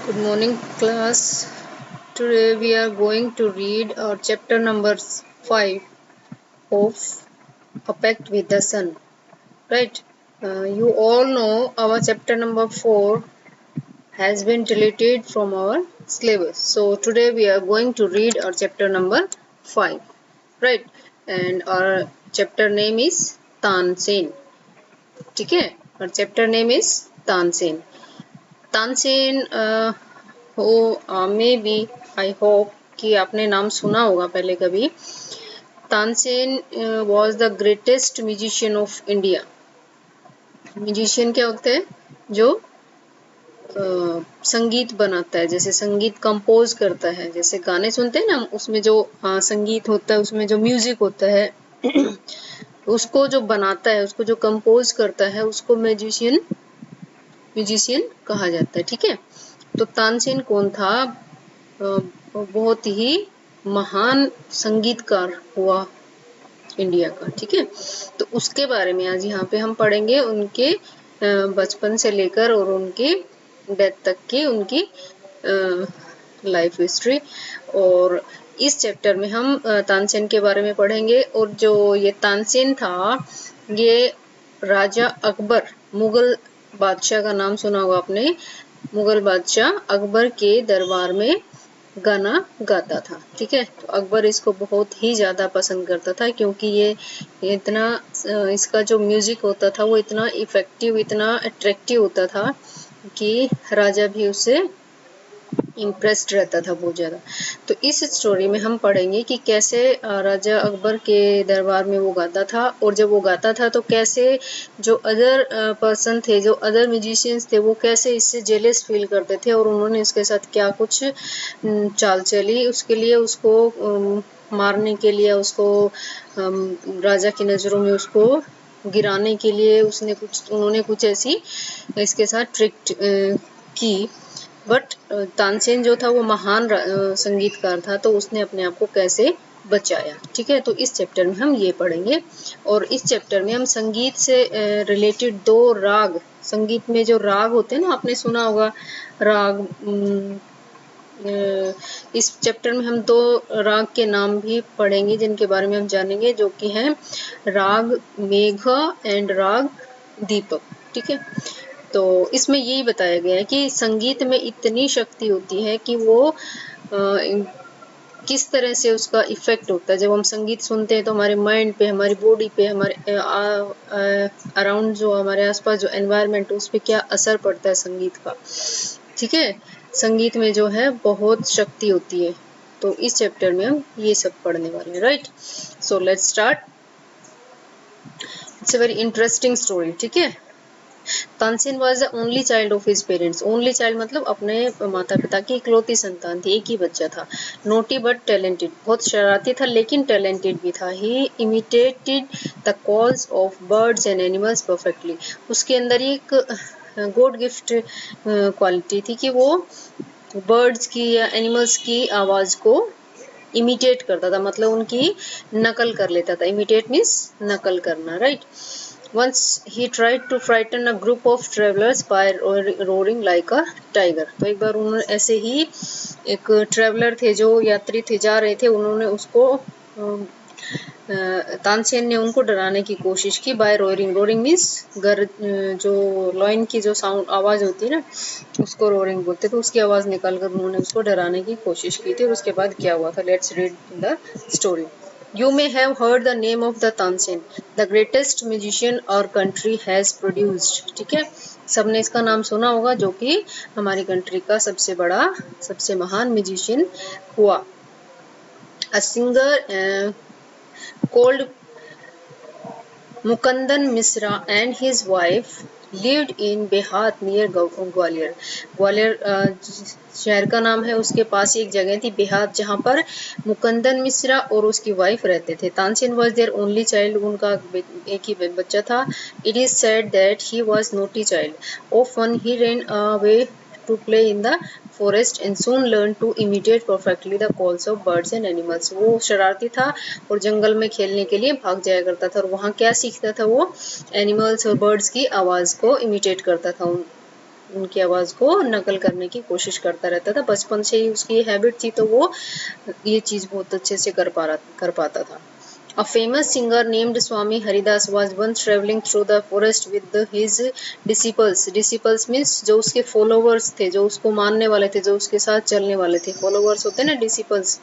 Good morning, class. Today we are going to read our chapter number 5 of A Pact with the Sun. Right? You all know our chapter number 4 has been deleted from our syllabus. So today we are going to read our chapter number 5. Right? And our chapter name is Tansen. ठीक है? Our chapter name is Tansen. Tansen हो may B I hope कि आपने नाम सुना होगा पहले कभी। Tansen was the greatest musician of India. Musician क्या होता है? जो संगीत बनाता है, जैसे संगीत कंपोज करता है, जैसे गाने सुनते हैं ना उसमें जो संगीत होता है, उसमें जो म्यूजिक होता है उसको जो बनाता है, उसको जो कंपोज करता है, उसको म्यूजिशियन कहा जाता है। ठीक है, तो तानसेन कौन था? बहुत ही महान संगीतकार हुआ इंडिया का। ठीक है, तो उसके बारे में आज यहाँ पे हम पढ़ेंगे, उनके बचपन से लेकर और उनकी डेथ तक की उनकी लाइफ हिस्ट्री। और इस चैप्टर में हम तानसेन के बारे में पढ़ेंगे। और जो ये तानसेन था, ये राजा अकबर, मुगल बादशाह का नाम सुना होगा आपने। मुगल बादशाह अकबर के दरबार में गाना गाता था। ठीक है, तो अकबर इसको बहुत ही ज्यादा पसंद करता था, क्योंकि ये इतना इसका जो म्यूजिक होता था वो इतना इफेक्टिव, इतना अट्रैक्टिव होता था कि राजा भी उससे इम्प्रेस्ड रहता था बहुत ज्यादा। तो इस स्टोरी में हम पढ़ेंगे कि कैसे राजा अकबर के दरबार में वो गाता था, और जब वो गाता था तो कैसे जो अदर पर्सन थे, जो अदर म्यूजिशियंस थे, वो कैसे इससे जेलस फील करते थे और उन्होंने इसके साथ क्या कुछ चाल चली उसके लिए, उसको मारने के लिए, उसको राजा की नजरों में उसको गिराने के लिए उन्होंने कुछ ऐसी इसके साथ ट्रिक की। बट तानसेन जो था वो महान संगीतकार था, तो उसने अपने आप को कैसे बचाया। ठीक है, तो इस चैप्टर में हम ये पढ़ेंगे। और इस चैप्टर में हम संगीत से रिलेटेड 2 राग, संगीत में जो राग होते हैं ना, आपने सुना होगा राग। इस चैप्टर में हम 2 राग के नाम भी पढ़ेंगे, जिनके बारे में हम जानेंगे, जो कि हैं राग मेघ एंड राग दीपक। ठीक है, तो इसमें यही बताया गया है कि संगीत में इतनी शक्ति होती है कि वो किस तरह से उसका इफेक्ट होता है। जब हम संगीत सुनते हैं तो हमारे माइंड पे, हमारी बॉडी पे, हमारे अराउंड जो हमारे आसपास जो एनवायरनमेंट, उस पे क्या असर पड़ता है संगीत का। ठीक है, संगीत में जो है बहुत शक्ति होती है। तो इस चैप्टर में हम ये सब पढ़ने वाले हैं। Right, so let's start. It's a very interesting story. ठीक है, Tansen was the only child of his parents. Only child मतलब अपने माता पिता की इकलौती संतान थी, एक ही बच्चा था। नोटी बट टैलेंटेड, बहुत शरारती था लेकिन टैलेंटेड भी था। He imitated the calls of birds and animals perfectly. उसके अंदर एक गॉड गिफ्ट क्वालिटी थी कि वो बर्ड्स की या एनिमल्स की आवाज को इमिटेट करता था, मतलब उनकी नकल कर लेता था। इमिटेट मीन्स नकल करना। Right, Once he tried to frighten a group of travelers by roaring like a tiger. तो एक बार उन्होंने ऐसे ही, एक ट्रेवलर थे, जो यात्री थे, जा रहे थे, उन्होंने उसको तानसेन ने उनको डराने की कोशिश की बाय रोरिंग। रोरिंग मीन्स जो लॉइन की जो साउंड आवाज होती है ना, उसको रोरिंग बोलते थे। उसकी आवाज निकालकर उन्होंने उसको डराने की कोशिश की थी। और उसके बाद क्या हुआ था, let's read the story. You may have heard the name of the Tansen, the greatest musician our country has produced. ठीक है, सबने इसका नाम सुना होगा, जो कि हमारी कंट्री का सबसे बड़ा, सबसे महान म्यूजिशियन हुआ। A singer called मुकंदन Mishra and his wife lived in बेहात near Gwalior. Gwalior शहर का नाम है, उसके पास एक जगह थी बेहात, जहाँ पर मुकंदन मिश्रा और उसकी वाइफ रहते थे। Tansen was their only child, उनका एक ही बच्चा था। It is said that he was naughty child. Often he ran away to play in the forest and soon learned to imitate perfectly the calls of birds and animals. वो शरारती था और जंगल में खेलने के लिए भाग जाया करता था, और वहाँ क्या सीखता था, वो एनिमल्स और बर्ड्स की आवाज को इमिटेट करता था। उनकी आवाज को नकल करने की कोशिश करता रहता था। बचपन से ही उसकी हैबिट थी, तो वो ये चीज बहुत अच्छे से कर पाता था। A famous singer named Swami Haridas was once traveling through the forest with his disciples. Disciples means जो उसके followers थे, जो उसको मानने वाले थे, जो उसके साथ चलने वाले थे। followers होते हैं ना, disciples।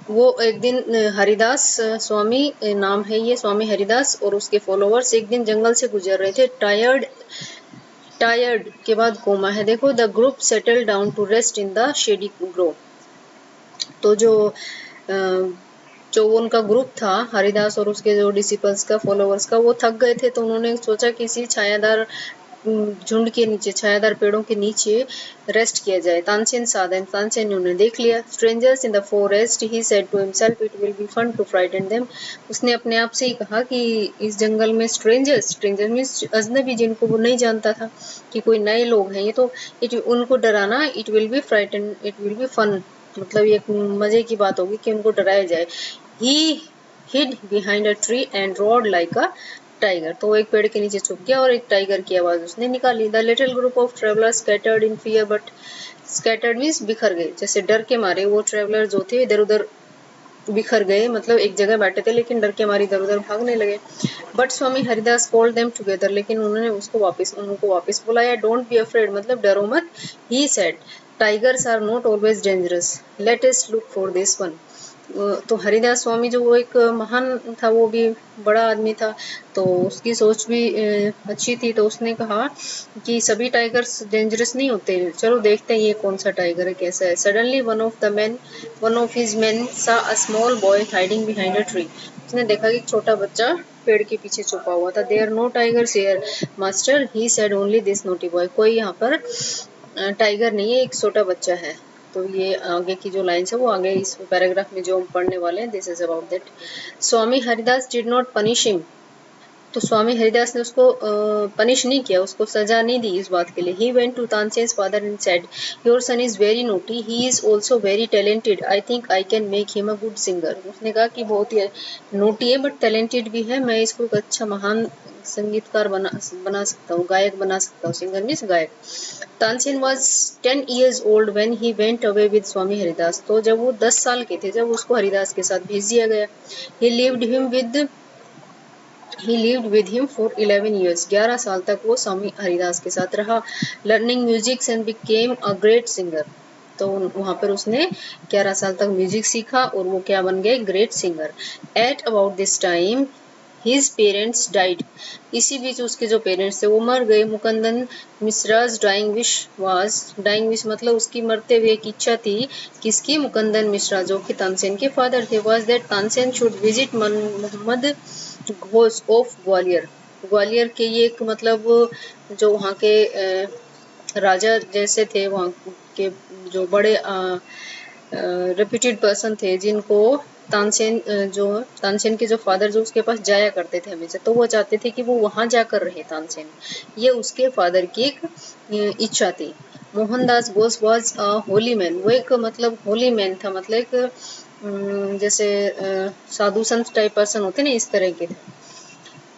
वो एक दिन हरिदास स्वामी नाम है ये, स्वामी हरिदास और उसके फॉलोअर्स एक दिन जंगल से गुजर रहे थे। टायर्ड के बाद कोमा है, देखो। The group settle down to rest in the shady grove. तो जो उनका ग्रुप था, हरिदास और उसके जो डिसिपल्स का, फॉलोअर्स का, वो थक गए थे, तो उन्होंने सोचा किसी छायादार झुंड के नीचे, छायादार पेड़ों के नीचे रेस्ट किया जाए। तानसेन saw them, तानसेन ने उन्हें देख लिया। Strangers in the forest, he said to himself, it will be fun to frighten them. उसने अपने आप से ही कहा कि इस जंगल में स्ट्रेंजर मीन्स अजनबी, जिनको वो नहीं जानता था कि कोई नए लोग हैं, ये तो उनको डराना, it will be frighten, it will be fun, मतलब ये मजे की बात होगी कि उनको डराया जाए। He hid behind a tree and roared like a tiger. तो वो एक पेड़ के नीचे छुप गया और एक टाइगर की आवाज उसने निकाली। The little group of travelers scattered in fear, but scattered means बिखर गए, जैसे डर के मारे वो ट्रेवलर जो थे इधर उधर बिखर गए, मतलब एक जगह बैठे थे लेकिन डर के मारे इधर उधर भागने लगे। But Swami Haridas called them together, लेकिन उन्होंने उनको वापस बुलाया। डोंट बी अफ्रेड, मतलब डरो मत। He said, tigers are not always dangerous, let us look for this one. तो हरिदास स्वामी जो वो एक महान था, वो भी बड़ा आदमी था, तो उसकी सोच भी अच्छी थी। तो उसने कहा कि सभी टाइगर्स डेंजरस नहीं होते, चलो देखते हैं ये कौन सा टाइगर है, कैसा है। Suddenly one of his men saw a small boy hiding behind a tree. उसने देखा कि एक छोटा बच्चा पेड़ के पीछे छुपा हुआ था। There no tigers here master, he said only this naughty boy. कोई यहाँ पर टाइगर नहीं है, एक छोटा बच्चा है। तो ये आगे की जो लाइन्स है वो आगे इस पैराग्राफ में जो हम पढ़ने वाले हैं, this is about that. Swami Haridas did not punish him, तो स्वामी हरिदास ने उसको पनिश नहीं किया, उसको सजा नहीं दी इस बात के लिए। He went to Tansen's father and said, your son is very naughty, he is also very talented, I think I can make him a good singer. उसने कहा कि बहुत ही नोटी है बट टैलेंटेड भी है, मैं इसको एक अच्छा महान संगीतकार बना सकता हूँ, गायक बना सकता हूँ। सिंगर मीन्स गायक। Tansen was 10 years old when he went away with स्वामी हरिदास। तो जब वो 10 साल के थे, जब उसको हरिदास के साथ भेज दिया गया। He lived with him for 11 years. 11 साल तक वो स्वामी हरिदास के साथ रहा। Learning music and became a great singer. तो वहाँ पर उसने 11 साल तक म्यूजिक सीखा और वो क्या बन गए, great singer. At about this time His parents died. इसी बीच उसके जो पेरेंट्स थे वो मर गए। मुकुंदन मिश्रा's dying wish मतलब उसकी मरते हुए एक इच्छा थी, किसकी, मुकुंदन मिश्रा, जो कि तानसेन के फादर थे। was that Tansen should visit Mohammad Ghaus of Gwalior. Gwalior के ये एक मतलब जो वहाँ के राजा जैसे थे, वहाँ के जो बड़े रेप्यूटेड पर्सन थे, जिनको तानसेन के जो फादर जो उसके पास जाया करते थे हमेशा, तो वो चाहते थे कि वो वहां जाकर रहे तानसेन। ये उसके फादर की एक इच्छा थी। Mohandas Bose was a Holi man, वो एक मतलब होली मैन था, मतलब एक जैसे साधु संत टाइप पर्सन होते ना, इस तरह के थे।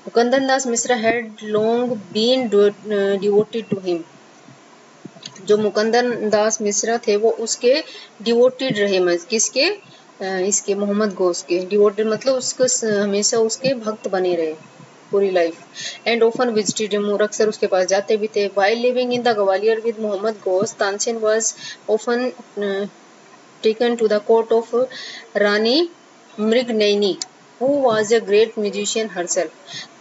Mukundan Das Mishra had long been devoted to him, जो मुकुंदन दास मिश्रा थे वो उसके डिवोटेड रहे, किसके, इसके मोहम्मद घोष के। डिवोटेड मतलब उसको हमेशा उसके भक्त बने रहे पूरी life. And often visited him, और अक्सर उसके पास जाते भी थे। While living in the Gwalior with Mohammad Ghaus, Tansen was often taken to the court of Rani Mrignayani who was a great musician herself.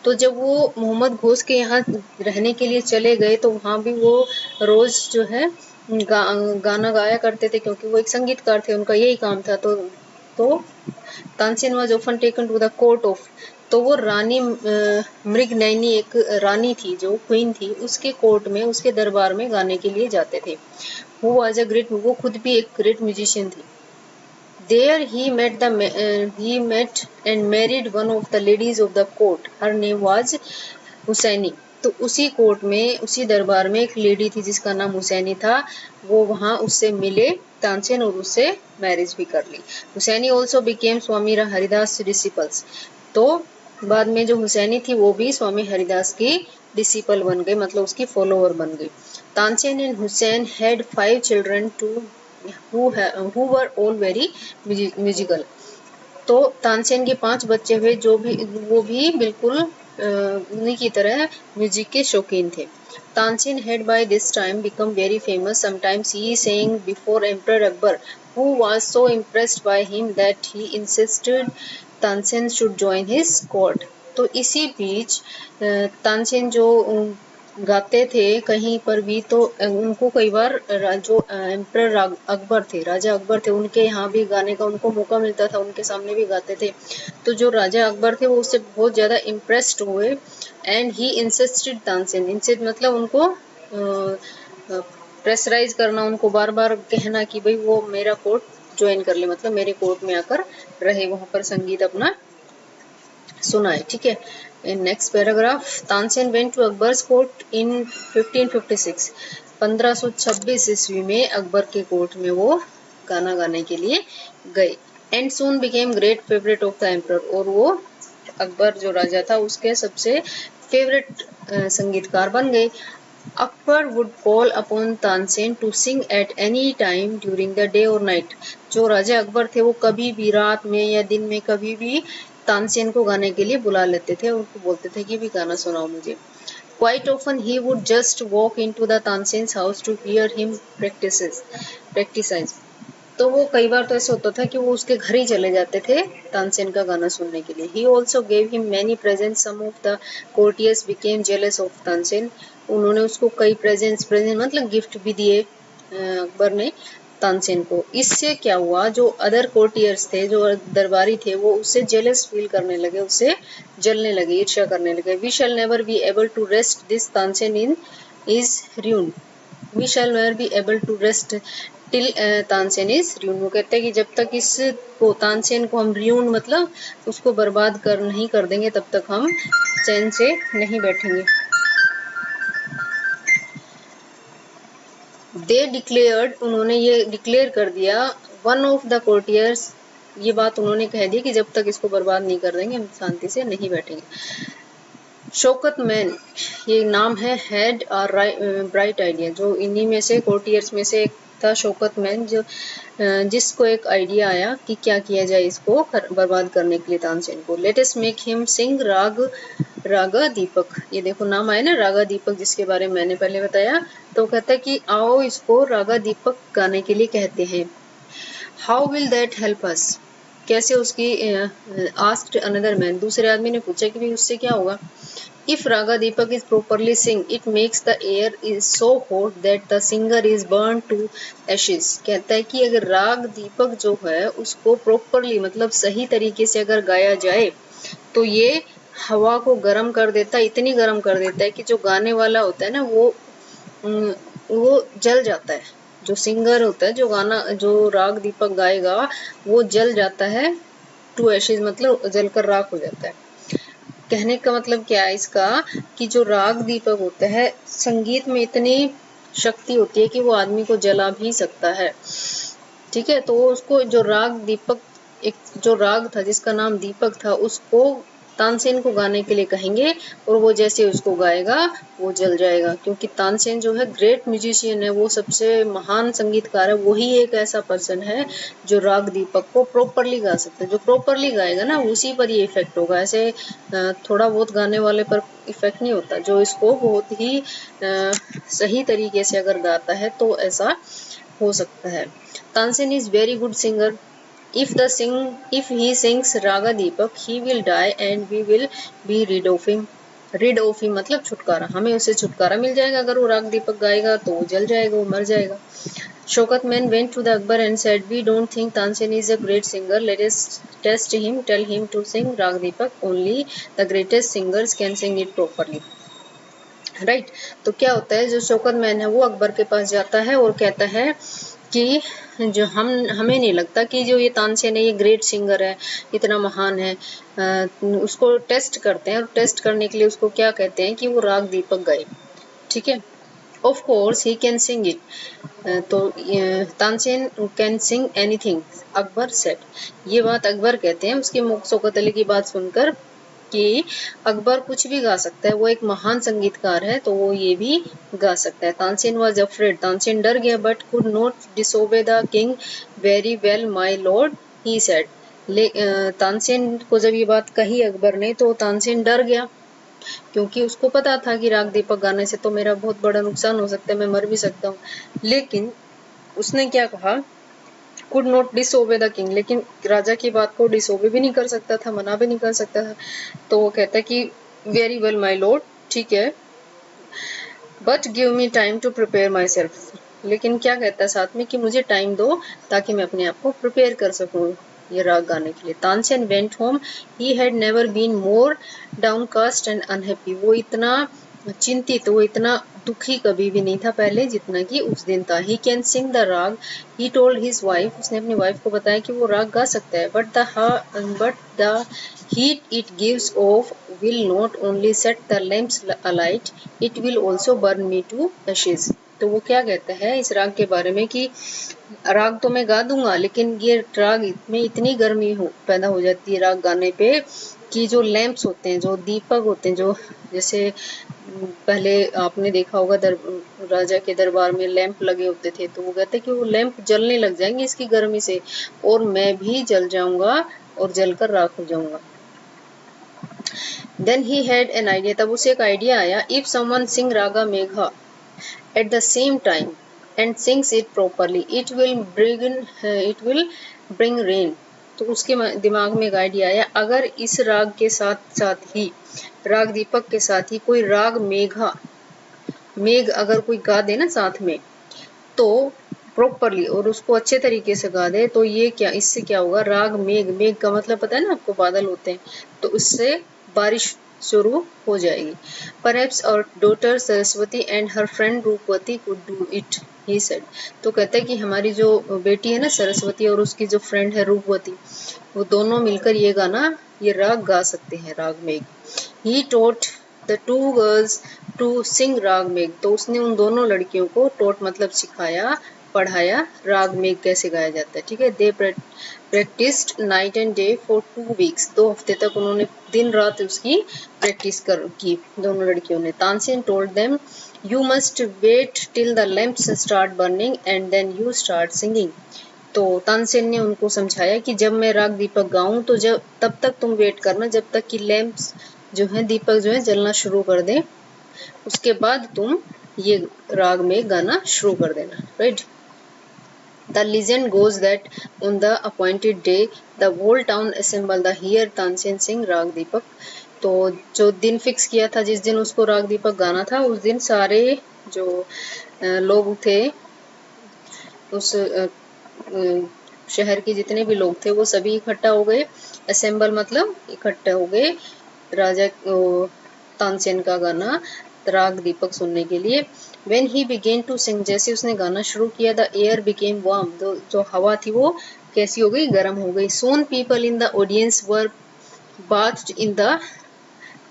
तो जब वो मोहम्मद घोष के यहाँ रहने के लिए चले गए, तो वहाँ भी वो रोज जो है गाना गाया करते थे, क्योंकि वो एक संगीतकार थे, उनका यही काम था। तो Tansen was often taken to the court of, तो वो रानी मृगनयनी एक रानी थी, जो क्वीन थी, उसके कोर्ट में, उसके दरबार में गाने के लिए जाते थे। हु वाज अ ग्रेट, वो खुद भी एक ग्रेट म्यूजिशियन थी। There he met and married one of the ladies of the court. Her name was Husaini. तो उसी कोर्ट में, उसी दरबार में एक लेडी थी जिसका नाम हुसैनी था। वो वहाँ उससे मिले तानसेन और उससे मैरिज भी कर ली। हुसैनी also became स्वामी हरिदास disciples। तो बाद में जो हुसैनी थी वो भी स्वामी हरिदास की डिसिपल बन गई, मतलब उसकी फॉलोअर बन गई। Tansen and Husain had 5 children to who were all very musical. तो तानसेन के 5 बच्चे हुए जो भी वो भी बिल्कुल उन्हीं की तरह म्यूजिक के शौकीन थे। Tansen had by this time become very famous. Sometimes he sang before Emperor Akbar, who was so impressed by him that he insisted Tansen should join his court. तो इसी बीच तानसेन जो गाते थे कहीं पर भी, तो उनको कई बार जो एम्परर अकबर थे, राजा अकबर थे, उनके यहाँ भी गाने का उनको मौका मिलता था, उनके सामने भी गाते थे। तो जो राजा अकबर थे वो उससे बहुत ज्यादा इम्प्रेस्ड हुए। And he insisted Tansen, insist मतलब उनको प्रेशराइज करना, उनको बार बार कहना कि भाई वो मेरा कोर्ट ज्वाइन कर ले, मतलब मेरे कोर्ट में आकर रहे, वहां पर संगीत अपना सुनाए। ठीक है, in next paragraph, Tansen went to Akbar's court in 1556, 1526 ईस्वी में अकबर के कोर्ट में वो गाना गाने के लिए गए। And soon became great favourite of the emperor, और वो अकबर जो राजा था उसके सबसे फेवरेट संगीतकार बन गए। Akbar would call upon Tansen to sing at any time during the day और नाइट। जो राजा अकबर थे वो कभी भी रात में या दिन में कभी भी तानसेन को गाने के लिए बुला लेते थे, उनको बोलते थे कि भी गाना सुनाओ मुझे। Quite often he would just walk into the Tansen's house to hear him practice. तो वो कई बार तो ऐसा होता था कि वो उसके घर ही चले जाते थे तानसेन का गाना सुनने के लिए। He also gave him many presents. Some of the courtiers became jealous of Tansen. उन्होंने उसको कई प्रेजेंट मतलब गिफ्ट भी दिए अकबर ने तानसेन को। इससे क्या हुआ, जो अदर कोर्टियर्स थे, जो दरबारी थे, वो उससे जेलस फील करने लगे, उससे जलने लगे, ईर्ष्या करने लगे। We shall never be able to rest this Tansen in is ruin, we shall never be able to rest till Tansen is ruin. वो कहते हैं कि जब तक इस को तानसेन को हम र्यून मतलब उसको बर्बाद कर नहीं कर देंगे तब तक हम चैन से नहीं बैठेंगे। दे डिक्लेयर्ड, उन्होंने ये डिक्लेयर कर दिया, वन ऑफ द कोर्टियर्स, ये बात उन्होंने कह दी कि जब तक इसको बर्बाद नहीं कर देंगे हम शांति से नहीं बैठेंगे। शौकत मैन, ये नाम है, हैड अ ब्राइट आइडिया, जो इन्हीं में से कोर्टियर्स में से एक था शौकत मैन, जो जिसको एक आइडिया आया कि क्या किया जाए इसको बर्बाद करने के लिए तानसेन को। Let us make him sing raga Deepak, ये देखो नाम आया ना रागा दीपक, जिसके बारे में मैंने पहले बताया। तो कहता है कि आओ इसको रागा दीपक गाने के लिए कहते हैं। How will that help us, कैसे उसकी आस्क्ड अनदर मैन, दूसरे आदमी ने पूछा कि भाई उससे क्या होगा। If Raga Deepak is properly sing, it makes the air is so hot that the singer is burned to ashes. कहता है कि अगर राग दीपक जो है उसको properly मतलब सही तरीके से अगर गाया जाए तो ये हवा को गर्म कर देता है, इतनी गर्म कर देता है कि जो गाने वाला होता है ना वो जल जाता है। जो सिंगर होता है, जो गाना जो राग दीपक गाएगा वो जल जाता है, टू एशेज मतलब जलकर राख हो जाता है। कहने का मतलब क्या है इसका, कि जो राग दीपक होता है संगीत में इतनी शक्ति होती है कि वो आदमी को जला भी सकता है। ठीक है, तो उसको जो राग दीपक, एक जो राग था जिसका नाम दीपक था, उसको तानसेन को गाने के लिए कहेंगे और वो जैसे उसको गाएगा वो जल जाएगा। क्योंकि तानसेन जो है ग्रेट म्यूजिशियन है, वो सबसे महान संगीतकार है, वही एक ऐसा पर्सन है जो राग दीपक को प्रॉपरली गा सकता है। जो प्रॉपरली गाएगा ना उसी पर ये इफेक्ट होगा, ऐसे थोड़ा बहुत गाने वाले पर इफेक्ट नहीं होता। जो इसको बहुत ही सही तरीके से अगर गाता है तो ऐसा हो सकता है। Tansen is very good singer. If he sings Raga Deepak, he will die and we will be rid of him. Rid of him मतलब छुटकारा, हमें उससे छुटकारा मिल जाएगा। अगर वो राग दीपक गाएगा तो वो जल जाएगा, वो मर जाएगा। Shaukat Man went to the Akbar and said, "We don't think Tansen is a great singer. Let us test him. Tell him to sing Rag Deepak. Only the greatest singers can sing it properly." Right तो क्या होता है, जो Shaukat man है वो अकबर के पास जाता है और कहता है कि जो हमें नहीं लगता कि जो ये तानसेन है ये ग्रेट सिंगर है, इतना महान है। उसको टेस्ट करते हैं और टेस्ट करने के लिए उसको क्या कहते हैं कि वो राग दीपक गाए। ठीक है, of course he can sing it, तो Tansen can sing anything, Akbar said. ये बात अकबर कहते हैं, उसके मुख शौकत अली की बात सुनकर कि अकबर कुछ भी गा सकता है, वो एक महान संगीतकार है, तो वो ये भी गा सकता है। तानसेन वॉज अफ्रेड, तानसेन डर गया, but could not disobey the king very well my lord he said. Tansen को जब ये बात कही अकबर ने, तो तानसेन डर गया, क्योंकि उसको पता था कि राग दीपक गाने से तो मेरा बहुत बड़ा नुकसान हो सकता है, मैं मर भी सकता हूँ। लेकिन उसने क्या कहा, could not disobey the king, लेकिन राजा की बात को डिसओबे भी नहीं कर सकता था, मना भी नहीं कर सकता था। तो वो कहता है कि वेरी वेल माई लॉर्ड, ठीक है, but give me time to prepare myself. लेकिन क्या कहता है साथ में कि मुझे टाइम दो ताकि मैं अपने आप को प्रिपेयर कर सकूं ये राग गाने के लिए। Tansen went home, he had never been more downcast and unhappy. वो इतना चिंतित, वो इतना दुखी कभी भी नहीं था पहले जितना कि उस दिन था। ही कैन सिंग द राग, ही टोल्ड हिज वाइफ, उसने अपनी वाइफ को बताया कि वो राग गा सकता है, but the heat it gives off will not only set the lamps alight, it will also burn me to ashes। तो वो क्या कहता है इस राग के बारे में कि राग तो मैं गा दूंगा, लेकिन ये राग में इतनी गर्मी पैदा हो जाती है राग गाने पे कि जो लैंप्स होते हैं, जो दीपक होते हैं, जो जैसे पहले आपने देखा होगा राजा के दरबार में लैंप लगे होते थे, तो वो कहते हैं कि वो लैंप जलने लग जाएंगे इसकी गर्मी से, और मैं भी जल जाऊंगा और जलकर राख हो जाऊंगा। Then he had an idea, तब उसे एक आइडिया आया, if someone sing Raga Megha at the same time and sings it properly, it will bring rain। तो उसके दिमाग में एक आइडिया आया, अगर इस राग के साथ साथ ही, राग दीपक के साथ ही कोई राग मेघा, मेघ अगर कोई गा दे ना साथ में, तो प्रॉपरली और उसको अच्छे तरीके से गा दे, तो ये क्या, इससे क्या होगा, राग मेघ, मेघ का मतलब पता है ना आपको, बादल होते हैं, तो उससे बारिश शुरू हो जाएगी। Perhaps our daughter Saraswati and her friend रूपवती could do it, he said। तो कहते हैं कि हमारी जो बेटी है ना सरस्वती और उसकी जो फ्रेंड है रूपवती, वो दोनों मिलकर ये गाना, ये राग गा सकते हैं, राग मेघ। He taught the two girls to sing राग मेघ। तो उसने उन दोनों लड़कियों को, taught मतलब सिखाया, पढ़ाया, राग मेघ कैसे गाया जाता है, ठीक है। They practiced night and day for 2 weeks। 2 हफ्ते तक उन्होंने दिन रात उसकी प्रैक्टिस की दोनों लड़कियों ने। Tansen told them, you must wait till the lamps start burning and then you start singing। तो तानसेन ने उनको समझाया कि जब मैं राग दीपक गाऊं तो जब तब तक तुम वेट करना जब तक कि लैंप्स जो है, दीपक जो है जलना शुरू कर दे, उसके बाद तुम ये राग में गाना शुरू कर देना, right. The legend goes that on the appointed day the whole town assembled to hear Tansen sing राग दीपक। तो जो दिन फिक्स किया था, जिस दिन उसको राग दीपक गाना था, उस दिन सारे जो लोग थे उस शहर के जितने भी लोग थे वो सभी इकट्ठा हो गए। असेंबल मतलब इकट्ठा हो गए राजा तानसेन का गाना राग दीपक सुनने के लिए। When he began to sing, जैसे उसने गाना शुरू किया, the air became warm, जो हवा थी वो कैसी हो गई, गर्म हो गई। Soon people in the audience were bathed in the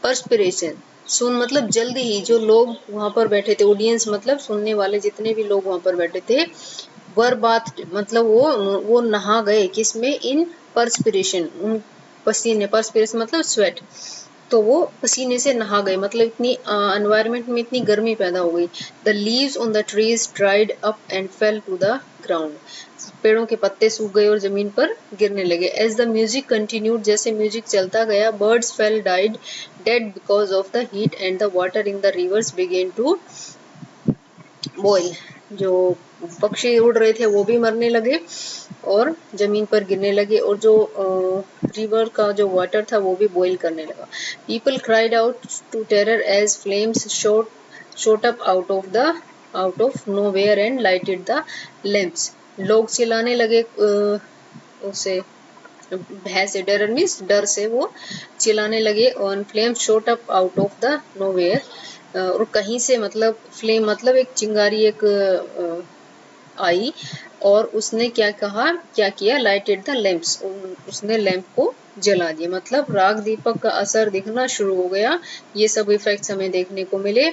perspiration। सुन मतलब जल्दी ही, जो लोग वहां पर बैठे थे, ऑडियंस मतलब सुनने वाले जितने भी लोग वहां पर बैठे थे, वर बात मतलब वो नहा गए, किसमें, इन परस्पिरेशन, उन पसीने, परस्पिरेशन मतलब स्वेट, तो वो पसीने से नहा गए, मतलब इतनी एनवायरनमेंट में इतनी गर्मी पैदा हो गई। The leaves on the trees dried up and fell to the ground. पेड़ों के पत्ते सूख गए और जमीन पर गिरने लगे। एज द म्यूजिक कंटिन्यूड, जैसे म्यूजिक चलता गया, birds fell died dead because of the heat and the water in the rivers began to boil. जो पक्षी उड़ रहे थे वो भी मरने लगे और जमीन पर गिरने लगे, और जो रिवर का जो वाटर था वो भी बॉईल करने लगा। People cried out to terror as flames shot up out of nowhere and lighted the lamps. लोग चिल्लाने लगे उसे, भय से, टेरर मीन्स डर से, वो चिल्लाने लगे, और flame shot up out of the nowhere, और कहीं से, मतलब फ्लेम मतलब एक चिंगारी एक आई, और उसने क्या किया, लाइटेड द लैंप्स, उसने लैंप को जला दिया, मतलब राग दीपक का असर दिखना शुरू हो गया। ये सब इफेक्ट्स हमें देखने को मिले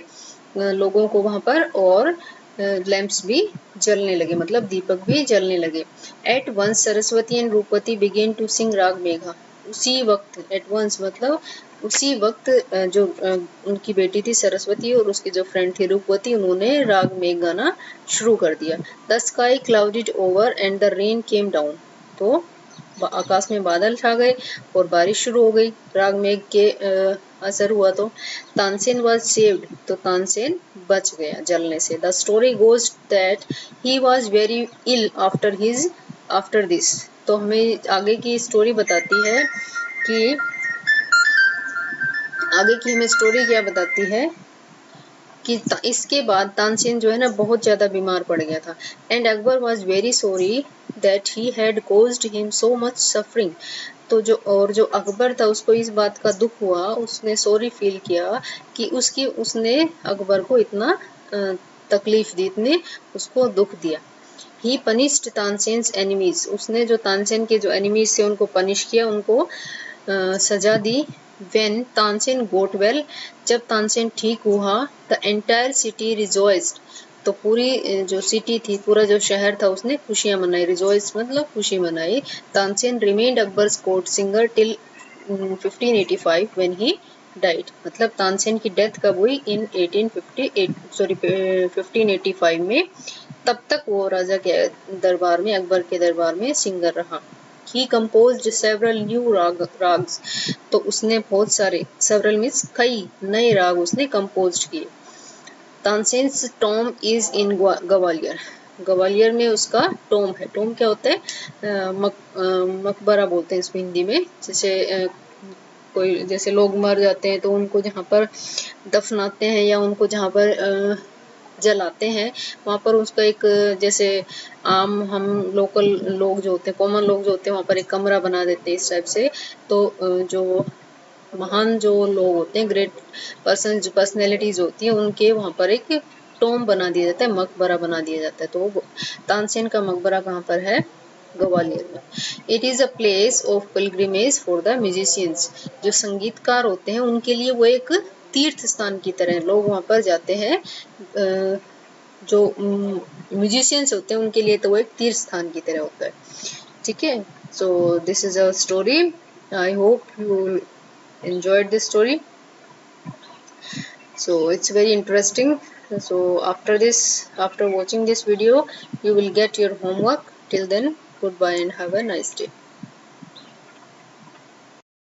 लोगों को वहां पर, और लैंप्स भी जलने लगे, मतलब दीपक भी जलने लगे। At once Saraswati and Rupvati began to sing raga Megha. उसी वक्त, एट वंस मतलब उसी वक्त जो उनकी बेटी थी सरस्वती और उसकी जो फ्रेंड थी रूपवती, उन्होंने राग मेघ गाना शुरू कर दिया। The sky clouded over and the rain came down. तो आकाश में बादल छा गए और बारिश शुरू हो गई राग मेघ के असर हुआ। तो तानसेन वॉज सेव्ड, तो तानसेन बच गया जलने से। The story goes that he was very ill after this. तो हमें आगे की स्टोरी बताती है कि आगे की हमें स्टोरी क्या बताती है कि इसके बाद तानसेन जो है ना बहुत ज्यादा बीमार पड़ गया था। And Akbar was very sorry that he had caused him so much suffering. तो जो अकबर था उसको इस बात का दुख हुआ, उसने सॉरी फील किया कि उसने अकबर को इतना तकलीफ दी, इतने उसको दुख दिया। ही पनिश्ड तानसेन्स एनिमीज, उसने जो तानसेन के जो एनिमीज थे उनको पनिश किया, उनको सजा दी। वेन तानसेन गोट वेल, जब तानसेन ठीक हुआ, द एंटायर सिटी रिजॉइस्ड, तो पूरी जो सिटी थी, पूरा जो शहर था, उसने खुशियां मनाई। रिजॉइस मतलब खुशी मनाई। Tansen remained Akbar's court singer till 1585 when he died. मतलब तानसेन की डेथ कब हुई? इन 1585 में। तब तक वो राजा के दरबार में, अकबर के दरबार में सिंगर रहा। He composed several new ragas, तो उसने बहुत सारे, several मीन्स कई नए राग उसने कंपोज किए। Tansen's Tom is in Gwalior, Gwalior में उसका टॉम है। टॉम क्या होता है? मकबरा बोलते हैं इसको हिंदी में। जैसे कोई जैसे लोग मर जाते हैं तो उनको जहाँ पर दफनाते हैं या उनको जहाँ पर जलाते हैं, वहाँ पर उसका एक जैसे आम हम लोकल लोग जो होते हैं, कॉमन लोग जो होते हैं, वहाँ पर एक कमरा बना देते हैं इस टाइप से। तो जो महान जो लोग होते हैं, ग्रेट पर्सनैलिटीज होती हैं, उनके वहाँ पर एक टॉम बना दिया जाता है, मकबरा बना दिया जाता है। तो तानसेन का मकबरा कहाँ पर है? ग्वालियर में। It is a place of pilgrimage for the musicians, जो संगीतकार होते हैं उनके लिए वो एक तीर्थ स्थान की तरह, लोग वहाँ पर जाते हैं। जो म्यूजिशियंस होते हैं उनके लिए तो वो एक तीर्थ स्थान की तरह होता है। ठीक है, so this is a story. I hope you enjoyed this story. So it's very interesting. So after watching this video, you will get your homework. Till then, goodbye and have a nice day.